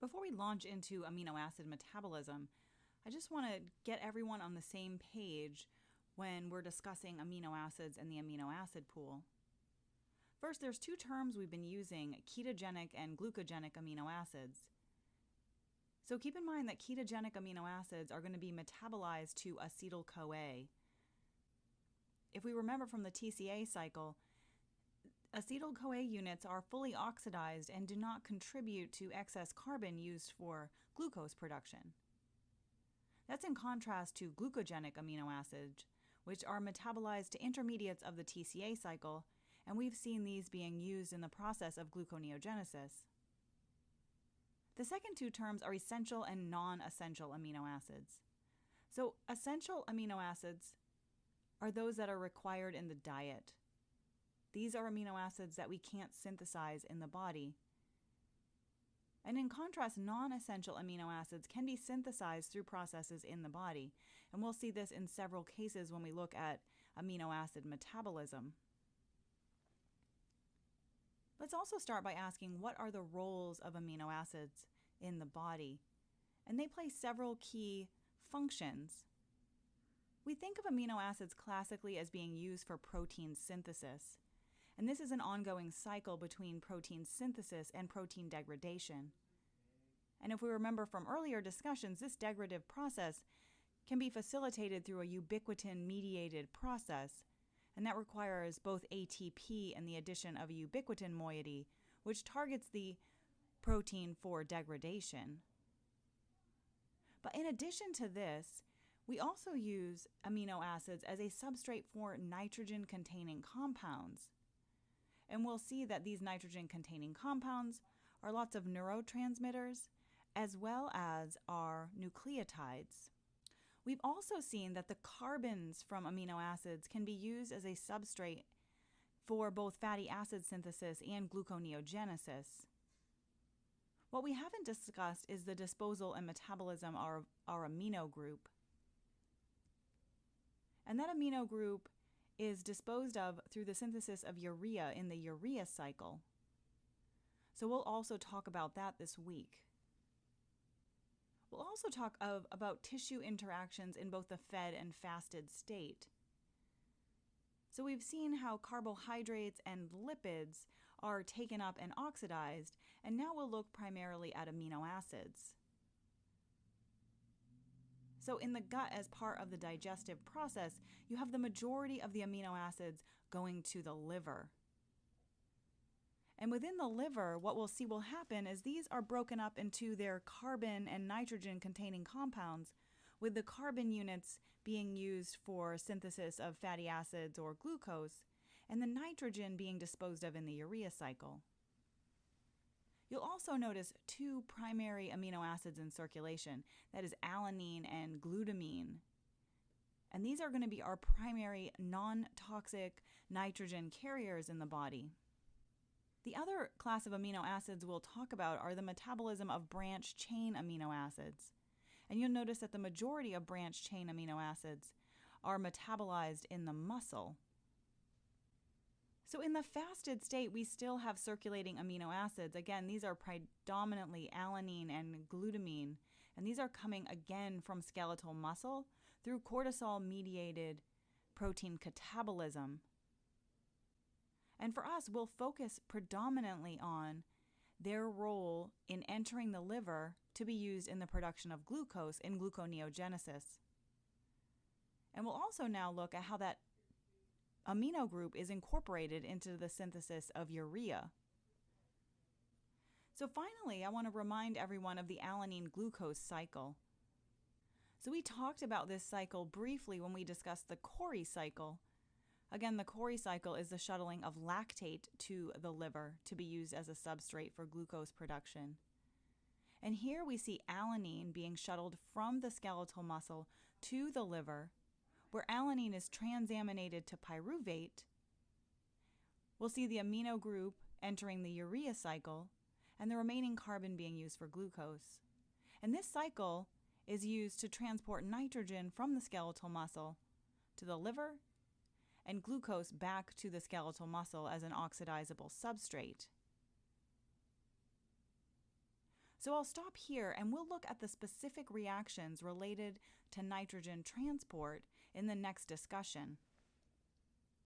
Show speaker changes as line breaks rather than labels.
Before we launch into amino acid metabolism, I just want to get everyone on the same page when we're discussing amino acids and the amino acid pool. First, there's two terms we've been using, ketogenic and glucogenic amino acids. So keep in mind that ketogenic amino acids are going to be metabolized to acetyl-CoA. If we remember from the TCA cycle, acetyl-CoA units are fully oxidized and do not contribute to excess carbon used for glucose production. That's in contrast to glucogenic amino acids, which are metabolized to intermediates of the TCA cycle, and we've seen these being used in the process of gluconeogenesis. The second two terms are essential and non-essential amino acids. So essential amino acids are those that are required in the diet. These are amino acids that we can't synthesize in the body. And in contrast, non-essential amino acids can be synthesized through processes in the body. And we'll see this in several cases when we look at amino acid metabolism. Let's also start by asking, what are the roles of amino acids in the body? And they play several key functions. We think of amino acids classically as being used for protein synthesis. And this is an ongoing cycle between protein synthesis and protein degradation. And if we remember from earlier discussions, this degradative process can be facilitated through a ubiquitin-mediated process, and that requires both ATP and the addition of a ubiquitin moiety, which targets the protein for degradation. But in addition to this, we also use amino acids as a substrate for nitrogen-containing compounds. And we'll see that these nitrogen-containing compounds are lots of neurotransmitters as well as are nucleotides. We've also seen that the carbons from amino acids can be used as a substrate for both fatty acid synthesis and gluconeogenesis. What we haven't discussed is the disposal and metabolism of our amino group. And that amino group is disposed of through the synthesis of urea in the urea cycle. So we'll also talk about that this week. We'll also talk about tissue interactions in both the fed and fasted state. So we've seen how carbohydrates and lipids are taken up and oxidized, and now we'll look primarily at amino acids. So in the gut, as part of the digestive process, you have the majority of the amino acids going to the liver. And within the liver, what we'll see will happen is these are broken up into their carbon and nitrogen containing compounds, with the carbon units being used for synthesis of fatty acids or glucose, and the nitrogen being disposed of in the urea cycle. You'll also notice two primary amino acids in circulation, that is alanine and glutamine. And these are going to be our primary non-toxic nitrogen carriers in the body. The other class of amino acids we'll talk about are the metabolism of branched chain amino acids. And you'll notice that the majority of branched chain amino acids are metabolized in the muscle. So in the fasted state, we still have circulating amino acids. Again, these are predominantly alanine and glutamine, and these are coming again from skeletal muscle through cortisol-mediated protein catabolism. And for us, we'll focus predominantly on their role in entering the liver to be used in the production of glucose in gluconeogenesis. And we'll also now look at how that amino group is incorporated into the synthesis of urea. So finally, I want to remind everyone of the alanine glucose cycle. So we talked about this cycle briefly when we discussed the Cori cycle. Again, the Cori cycle is the shuttling of lactate to the liver to be used as a substrate for glucose production. And here we see alanine being shuttled from the skeletal muscle to the liver, where alanine is transaminated to pyruvate. We'll see the amino group entering the urea cycle and the remaining carbon being used for glucose. And this cycle is used to transport nitrogen from the skeletal muscle to the liver and glucose back to the skeletal muscle as an oxidizable substrate. So I'll stop here and we'll look at the specific reactions related to nitrogen transport in the next discussion.